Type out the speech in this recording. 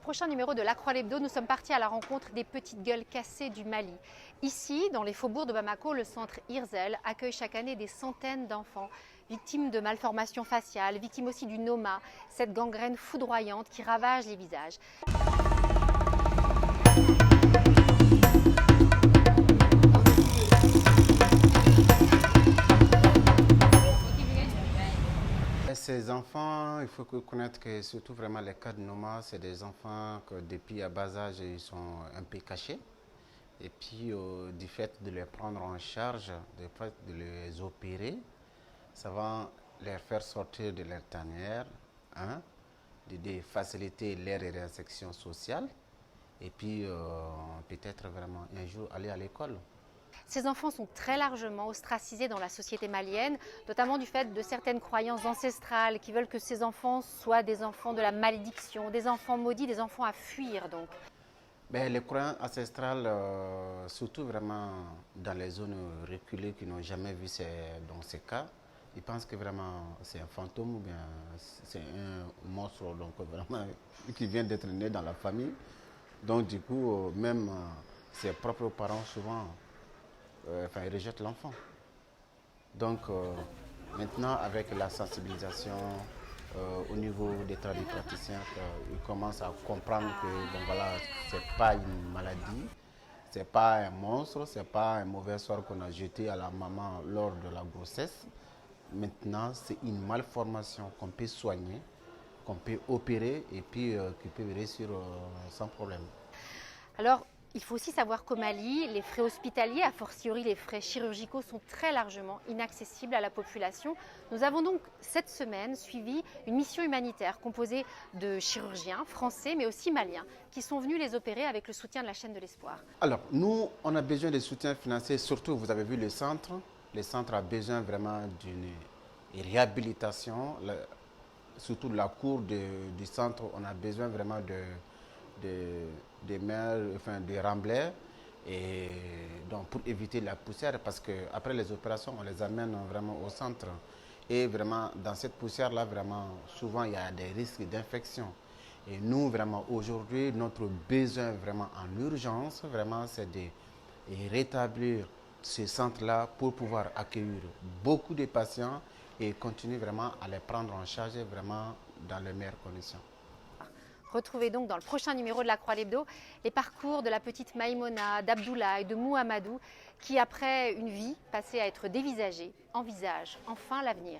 prochain numéro de La Croix l'Hebdo, nous sommes partis à la rencontre des petites gueules cassées du Mali. Ici, dans les faubourgs de Bamako, le centre Hirzel accueille chaque année des centaines d'enfants victimes de malformations faciales, victimes aussi du noma, cette gangrène foudroyante qui ravage les visages. Ces enfants, il faut connaître que surtout vraiment les cas de Noma, c'est des enfants que depuis à bas âge, ils sont un peu cachés. Et puis du fait de les prendre en charge, de les opérer, ça va les faire sortir de leur tanière, hein, de faciliter leur réinsertion sociale et puis peut-être vraiment un jour aller à l'école. Ces enfants sont très largement ostracisés dans la société malienne, notamment du fait de certaines croyances ancestrales qui veulent que ces enfants soient des enfants de la malédiction, des enfants maudits, des enfants à fuir donc. Ben, les croyances ancestrales, surtout vraiment dans les zones reculées qui n'ont jamais vu dans ces cas, ils pensent que vraiment c'est un fantôme ou bien c'est un monstre donc vraiment qui vient d'être né dans la famille. Donc du coup, même ses propres parents souvent ils rejettent l'enfant. Donc maintenant avec la sensibilisation au niveau des tradipraticiens, ils commencent à comprendre que bon, voilà, c'est pas une maladie, c'est pas un monstre, c'est pas un mauvais sort qu'on a jeté à la maman lors de la grossesse. Maintenant, c'est une malformation qu'on peut soigner, qu'on peut opérer et puis qui peut réussir sans problème. Alors, il faut aussi savoir qu'au Mali, les frais hospitaliers, a fortiori les frais chirurgicaux, sont très largement inaccessibles à la population. Nous avons donc cette semaine suivi une mission humanitaire composée de chirurgiens français mais aussi maliens qui sont venus les opérer avec le soutien de la chaîne de l'espoir. Alors, nous, on a besoin de soutien financier, surtout, vous avez vu le centre. Le centre a besoin vraiment d'une réhabilitation, surtout la cour du centre, on a besoin vraiment des mers, enfin des remblais, et donc pour éviter la poussière, parce qu'après les opérations, on les amène vraiment au centre. Et vraiment, dans cette poussière-là, vraiment, souvent, il y a des risques d'infection. Et nous, vraiment, aujourd'hui, notre besoin vraiment en urgence, vraiment, c'est de rétablir ce centre-là pour pouvoir accueillir beaucoup de patients et continuer vraiment à les prendre en charge vraiment dans les meilleures conditions. Retrouvez donc dans le prochain numéro de La Croix l'Hebdo les parcours de la petite Maïmona, d'Abdoulaye, de Mouhamadou, qui après une vie passée à être dévisagée, envisagent enfin l'avenir.